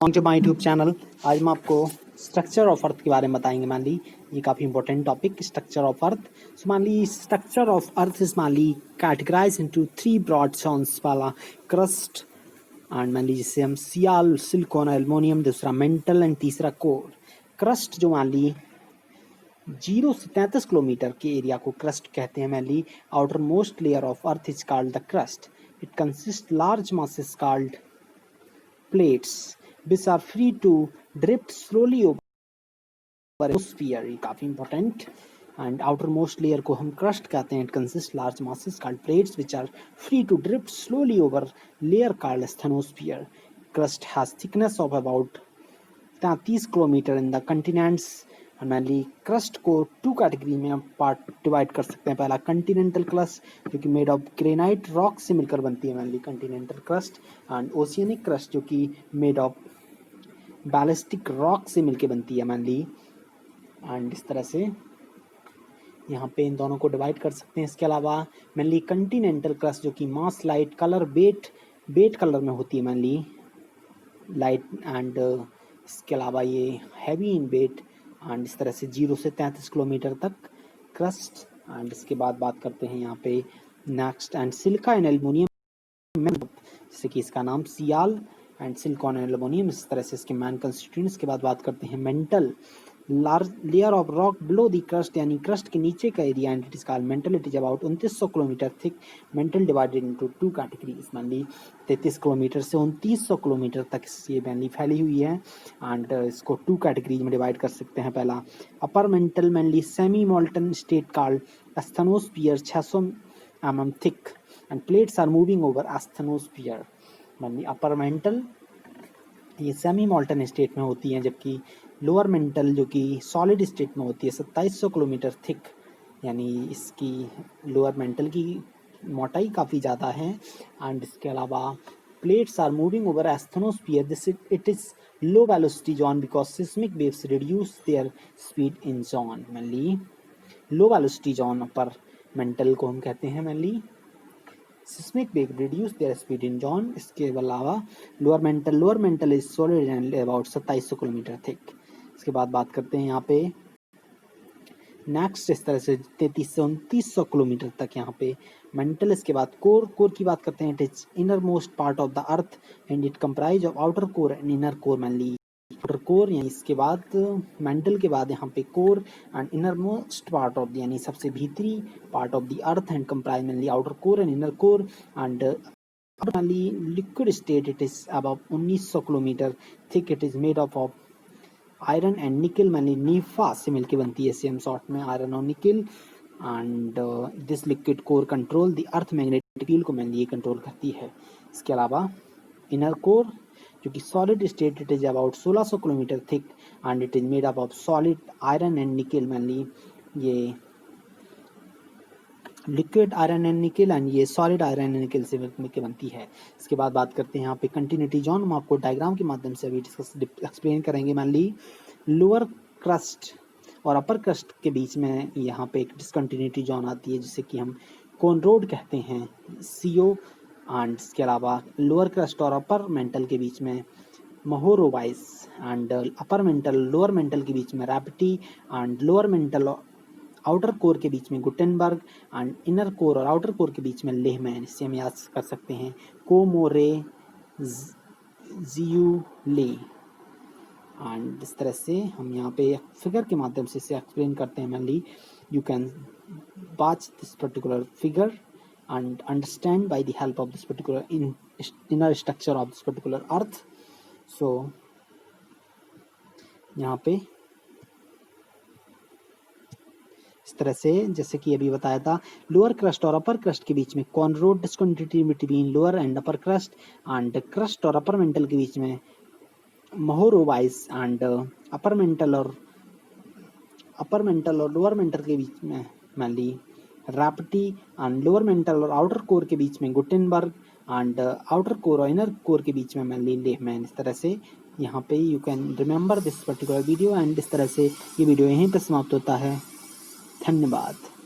To my YouTube channel. आज हम आपको स्ट्रक्चर ऑफ अर्थ के बारे में बताएंगे। मान ली ये काफ़ी important topic, structure of earth. So मान ली स्ट्रक्चर ऑफ अर्थ इज मान ली कैटेगराइज इनटू 3 ब्रॉड जोन्स। वाला क्रस्ट एंड मान ली जिसे हम सियाल, सिलिकॉन, एल्युमिनियम, दूसरा मेंटल एंड तीसरा कोर। क्रस्ट जो मान ली 0 से 33 किलोमीटर के एरिया को क्रस्ट कहते हैं। मान ली outer most layer of earth is called the crust. It consist large masses called plates which are free to drift slowly over atmosphere। ये काफी important. And outer most layer को हम क्रस्ट कहते हैं। It consist large masses called plates which are free to drift slowly over layer called asthenosphere। crust has thickness of about 33 kilometre in the continents. Mainly crust को 2 category में part divide कर सकते हैं। पहला Continental crust जो कि made of granite rock से मिलकर बनती है, mainly continental crust. And oceanic crust जो कि मेड ऑफ बैलिस्टिक रॉक से मिलकर बनती है, मैनली। एंड इस तरह से यहाँ पे इन दोनों को डिवाइड कर सकते हैं। इसके अलावा मैनली कंटिनेंटल क्रस्ट जो कि मास लाइट कलर बेट कलर में होती है, मैनली लाइट। एंड इसके अलावा ये हैवी इन वेट। एंड इस तरह से 0 से 33 किलोमीटर तक क्रस्ट। एंड इसके बाद बात करते हैं यहाँ पे next and silica and aluminium, जैसे कि इसका नाम सियाल एंड सिलिकॉन एंड एल्युमिनियम, इस तरह से इसके मैन कंस्टिट्यूएंट्स। के बाद बात करते हैं mantle, large layer of rock below the crust, यानी क्रस्ट के नीचे का area. And it is called mantle. It is about 2900 kilometre thick. Mantle divided into 2 categories, mainly 33 kilometre से 2900 किलोमीटर तक ये मैनली फैली हुई है। एंड इसको 2 कैटेगरीज में डिवाइड कर सकते हैं। पहला upper mantle, mainly semi molten state called asthenosphere 600 mm thick and plates are moving over asthenosphere. Mainly upper mantle ये सेमी मोल्टन स्टेट में होती हैं, जबकि लोअर मेंटल जो कि सॉलिड स्टेट में होती है 2700 किलोमीटर थिक, यानी इसकी लोअर मेंटल की मोटाई काफ़ी ज़्यादा है। एंड इसके अलावा plates are moving over asthenosphere. This it is low velocity zone because seismic waves reduce their speed in zone. Mainly low velocity zone upper mantle को हम कहते हैं, mainly seismic wave reduce their speed in zone. इसके अलावा lower mantle is solid and about 2700 kilometre thick. इसके बाद बात करते हैं यहाँ पे नेक्स्ट, इस तरह से 33 से 2900 किलोमीटर तक यहाँ पे मेंटल। इसके बाद कोर की बात करते हैं। It is inner most part of the earth and it comprise of outer core and inner core. Mainly outer core यानी इसके बाद मेंटल के बाद यहाँ पे core and inner most part of, यानी सबसे भीतरी part of the earth and comprise mainly outer core and inner core. And mainly liquid state it is about 1900 kilometre thick. It is made of iron and निकल, मैंने Nipah से मिलकर बनती है same short में, आयरन और निकल। And this liquid core control the earth magnetic field को मैंने ये कंट्रोल करती है। इसके अलावा इनर कोर जो कि solid state it is about 1600 kilometre thick and it is made up of solid iron and nickel. Mainly ये लिक्विड आयरन एंड निकल एंड ये सॉलिड आयरन एंड निकल से मिलकर बनती है। इसके बाद बात करते हैं यहाँ पे कंटिन्यूटी जोन। हम आपको डायग्राम के माध्यम से अभी एक्सप्लेन करेंगे। मान ली लोअर क्रस्ट और अपर क्रस्ट के बीच में यहाँ पे एक डिसकंटिन्यूटी जोन आती है, जिसे कि हम कोन रोड कहते हैं, CO। एंड इसके अलावा लोअर क्रस्ट और अपर मेंटल के बीच में Mohorovicic and upper mantle lower mantle के बीच में Repetti and lower mantle outer core के बीच में गुटेनबर्ग एंड इनर कोर और आउटर कोर के बीच में लेहमैन। इससे हम याद कर सकते हैं कोमोरे जियूले। एंड इस तरह से हम यहाँ पे फिगर के माध्यम से इसे एक्सप्लेन करते हैं। Mainly you can watch this particular figure and understand by the help of this particular inner structure of this particular earth. So यहाँ पे इस तरह से, जैसे कि अभी बताया था, लोअर क्रस्ट और अपर क्रस्ट के बीच में Conrad discontinuity between lower and upper crust. And crust और अपर मेंटल के बीच में महोरोवाइस एंड अपर मेंटल और लोअर मेंटल के बीच में mainly Repetti and lower mantle और आउटर कोर के बीच में गुटेनबर्ग एंड आउटर कोर और इनर कोर के बीच में मैनली लेहमैन। इस तरह से यहाँ पे you can remember this particular video. And इस तरह से ये वीडियो यहीं पर समाप्त होता है। धन्यवाद।